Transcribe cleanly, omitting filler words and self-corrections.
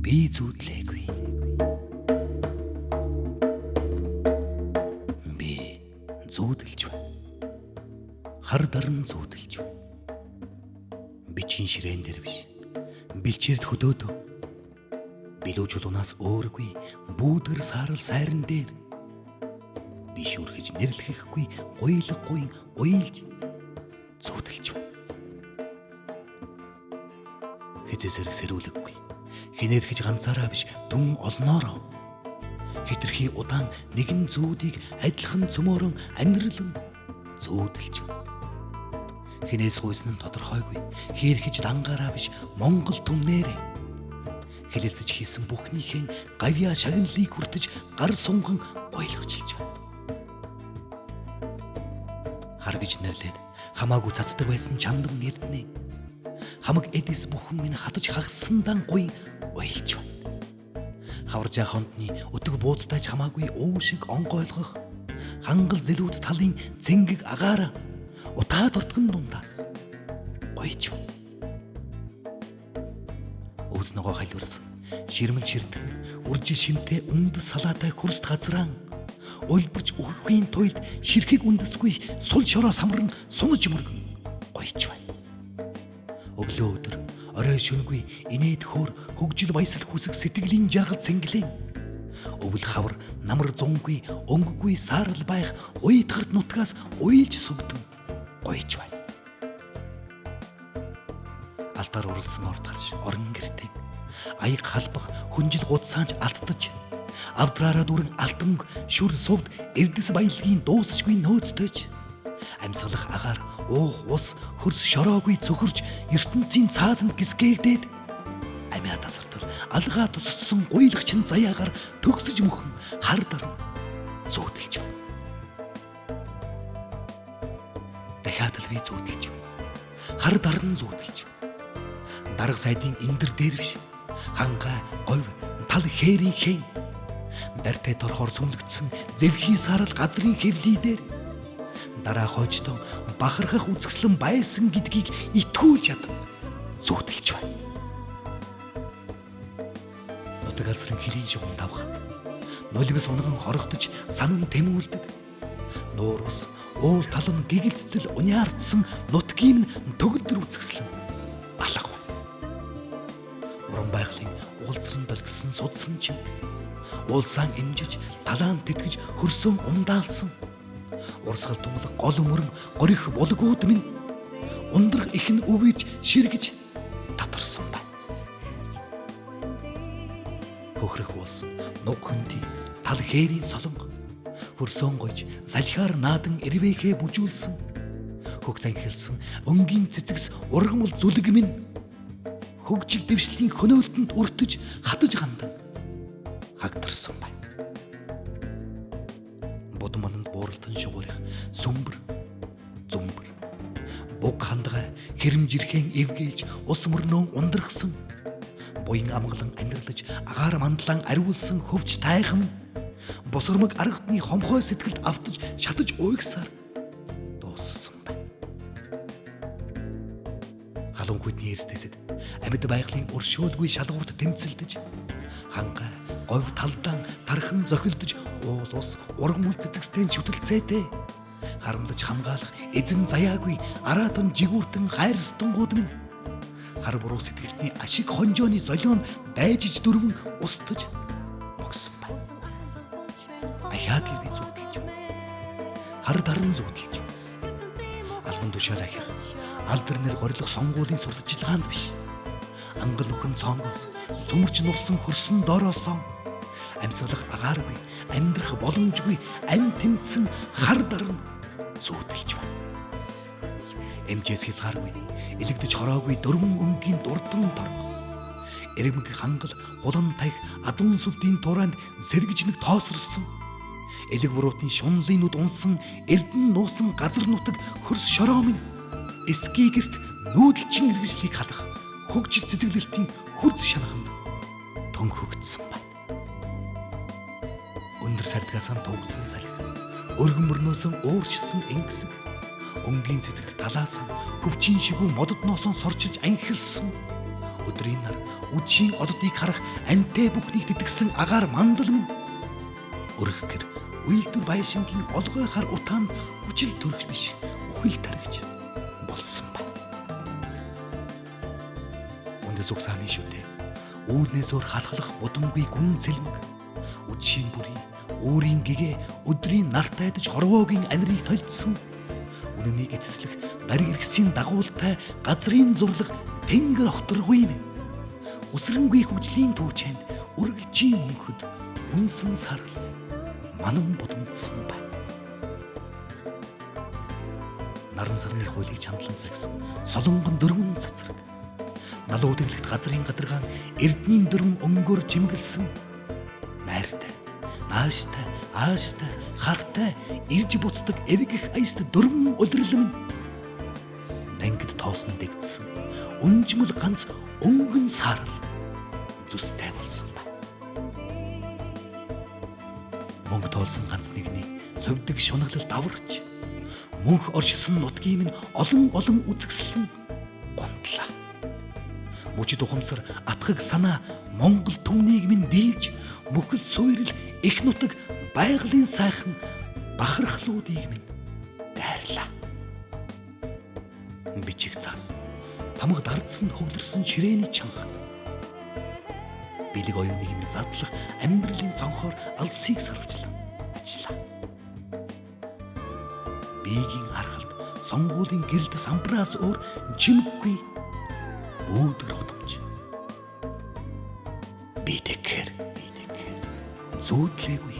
Би зүүдлээгүй. Би зүүдэлж байна. Хар дарн зүүдэлж байна. Бичгийн ширээн дээр биш. Бэлчээрд хөдөөдөө. Билүүжүүл унаас өөргүй бүүдгэр саарал сайран дээр. Би шүрхэж нэрлэхгүй уйлахгүй уйлж зүүдэлж байна. Хизээ зэрэг сэрүүлэггүй. Хинэрхэж ганцаараа биш дүн олноороо. Хитрхи удаан нэгэн зүүдийг адилхан цөмөрөн анирилан зүүдэлж байна. Хинээс гуйсан нь тодорхойгүй. Хэрхэж дангаараа биш Монгол түмнэрээ. Хэлэлцэж хийсэн бүхнийхэн гавьяа шагналыг хүртэж гар сунган ойлгожилж байна. Хар гэж нэрлээд хамаагүй цацдаг байсан чандам эрдэнэ. Хамаг эдис бүхэн минь хатаж хагассан гуй уйлж байна. Хавар жахонтны өтөг бууцтайч хамаагүй уу шиг онгойлгох хангал зэлүүд талын цэнгэг агаараа утаа дуртган дундаас уйж байна. Өөснөгөө хайлуурсан ширмэл ширтэн үржил шимтэй үндэс салаатай хөрст газраан өлбөж өгөхийн туйлд ширхэг үндэсгүй сул шороо самран сунаж мөргөн уйж байна. Өглөө өдөр орой шөнөгүй инээд хөөр хөгжил баясал хүсэх сэтгэлийн жаргал цэнгэлэн өвөл хавар намар зунгүй өнгөгүй саарал байх уйдгарт нутгаас уйлж сүгдэн уйж байна. Алтар уралсан ордгарш орон гэртээ аяг халбах хүнжил гудсаанч алдтаж авдраараа дүрэн алтан шүр сувд эрдэс баялагын дуусчгүй нөөцтөж амьсгалах агаар уух ус хөрс шороогүй цөхөрж ертөнцийн цаазанд гисгээгдээд амиа тасартал алгаа туссан гуйлагчин заяагаар төгсөж мөхөн хар дарн зүүдэлж байна. Дахиад л би зүүдэлж байна. Хар дарн зүүдэлж байна. Дарга сайдын эндэр дээр биш хангай говь тал хээрийн хэн дартай торхоор сүмлэгдсэн зэвхий саарал газрын хэвлий дээр дараа хойчтон бахархах үзэсгэлэн байсан гэдгийг итгүүлж ядан зүүдэлж байна. Нутаг алсрын хилийн шугам давхад нулимс унган хорогдож санан тэмүүлдэг нуур ус уул талан гэгэлцтэл униардсан нутгийн төгөлдөр үзэсгэлэн алга байна. Уран байгалийн уулзран долгисон судсан чим уулсаан имжиж талаан тэтгэж хөрсөн ундаалсан урсгал тумлаг гол мөрөн горих булгууд минь ундрах ихэн үгэж ширгэж татарсан байна. Хөхрөх уулсан нуг хөндөй тал хээрийн солонго хөрсөн гойж салхиар наадан эрвэхэ бүжүүлсэн хөх занхилсан өнгийн цэцэгс ургамал зүлэг минь хөгжил дэвшлийн хөнөөлтөнд өртөж хатаж гандан хагдарсан байна. Будманд бууралтан шугуурах сүмбэр зүмбэр буг хандгай хэрэмжирхэн эвгээлж ус мөрнөө ундрахсан буян амгалан аниралж агаар мандлан ариулсан хөвч тайхан босормог аргатны хомхой сэтгэлд автаж шатаж уйгсаар дууссан байна. Халуунхүйдний эрсдэсэд амьд байгалийн өршөөлгүй шалгуурт тэмцэлдэж хангай говь талдаан тархан зохилдож уул ус ургамал цэцэгстэй шүтэлцээтэй харамлаж хамгаалах эзэн заяагүй аратон жигүүртэн хайрстангууд минь хар буруу сэтгэлтний ашиг хонжооны золион дайжиж дөрвөн устж мөгсөн байна. Ахаад л би зүүдэлж хар дарн зүүдэлж албан тушаал ахих алдар нэр горилох сонгуулийн сурталчилгаанд биш ангал өхөн цонгоос цөмөрч нурсан хөрсөн доороосон амьсгалах агааргүй амьдрах боломжгүй ам тэмцсэн хар дарн зүүдэлж байна. Эмчээс хязгааргүй элэгдэж хороогүй дөрвөн өнгийн дурдан торго эргэмэг хангал хулан таих адуун сүлдийн тураанд сэргэж нэг тоосорсон элэг буруутны шунлын нүд унсан эрдэн нуусан газар нутаг хөрс шороо минь эскигэрт нүүдэлчин иргэжлийг халах хөгжил цэцэглэлтийн хурц шанаханд төнхөгдсөн байна. Өндөр сардгасан төвгсөн салхи өргөн мөрнөөсөн ууршсан ингэсэг өнгийн цэцэгт талаасан хөвчин шигүү мододноосон сорчилж анхилсан Өдрийн нар үдшийн оддыг харах амтай бүхнийг тэтгсэн агаар мандал минь. Өргөхөр үйлдвэр байшингийн олгой хар утаан хүчил төрөх биш үхэл таригч болсон ба. Үндэс угсааны шүтээ үүднээс өөр халахлах будамгүй гүн цэлмэг үдшийн бүрий өөрийн гэгээ өдрийн нарт айдаж хорвоогийн анирыг толдсон. Үнэнийг эцэслэх гариг иргэсийн дагуултай газрын зурлаг тэнгэр огторгүй минь. Үсрэнгүй хөгжлийн түүчэнд үргэлжийн мөнхөд үнсэн сарал манан будамдсан бай. Наран сарны хуулийг чандлан сагсан солонгон дөрвөн цацраг. Налуу тэглэгт газрын гадаргаан эрдний дөрвөн өнгөөр чимгэлсэн. Найртай, нааштай, ааштай, хартай ирж буцдаг эргэх аяст дөрвөн улирлам минь. Нангид тоосон дэгдсэн өнжмөл ганц өнгөн сарал зүстэй болсон ба. Мөнгө тоолсон ганц нэгний совдөг шунаглал даварч мөнх оршисон нутгийн минь олон үзэгслэн гунтлаа. Мөчид ухамсар атгаг санаа Монгол түмнийг минь дийлж мөхөл суурил их нутаг байгалийн сайхан бахархлуудыг минь дайрлаа. Бичих цаас тамга дардсан хөглөрсөн ширээний чанхад бэлэг оюуныг минь задлах амьдралын цонхоор алсыг сарвчлан ажиллаа. Биегийн аргалд сонгуулийн гэрэлт самбраас өөр жимггүй үүдгэр хутамж бидэхэр зүүдлээгүй